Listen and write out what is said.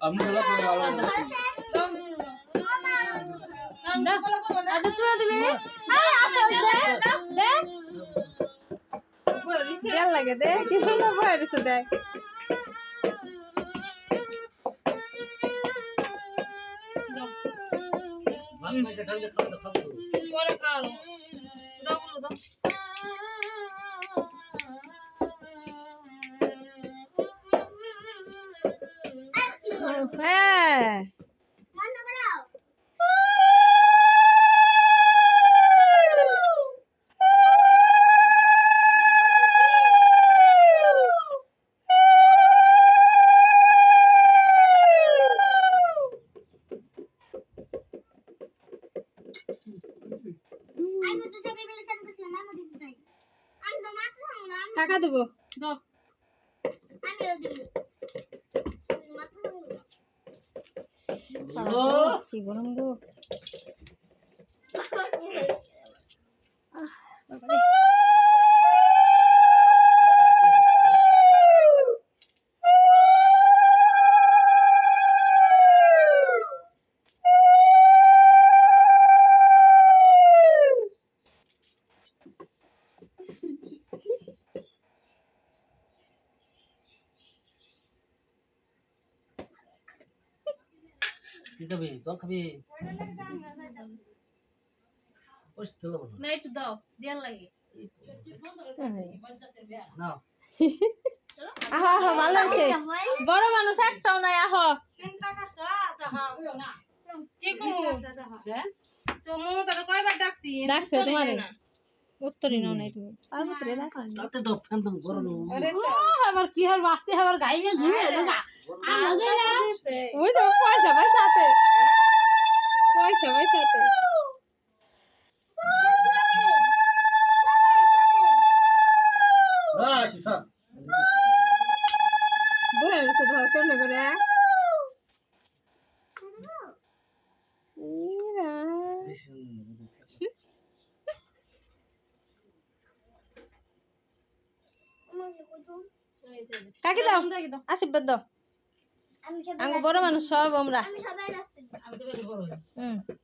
আপনি হলো ভালো তুই দিবি দেখ লাগে দে কি সুন্দর বয়ে দিছে দেখ হ্যাঁ টাকা দেবো কি গরম গো কি খাবি জল খাবি না একটু দাও দেয়াল লাগে না আহো আহো ভালো হয়েছে বড় মানুষ একটাও নাই আহো চিন্তা করছো কি করবো তো মমতাকে কয়বার ডাকছি ডাকছে তোমারে উত্তরই নাও নাই তুমি আর উত্তরে না কারণ তাতে তো ফ্যান গরম আবার কি হল বাঁচতে আবার গাইবে ঘুরে এলো গা ওই তো পয়সা পয়সাতে পয়সা পয়সাতে হ্যাঁ শিশা বলে তো ধর কেমনে করে কাকে দাও আশীর্বাদ দাও আমি বড় মানুষ সব আমরা আমি তো বেশি বড় হই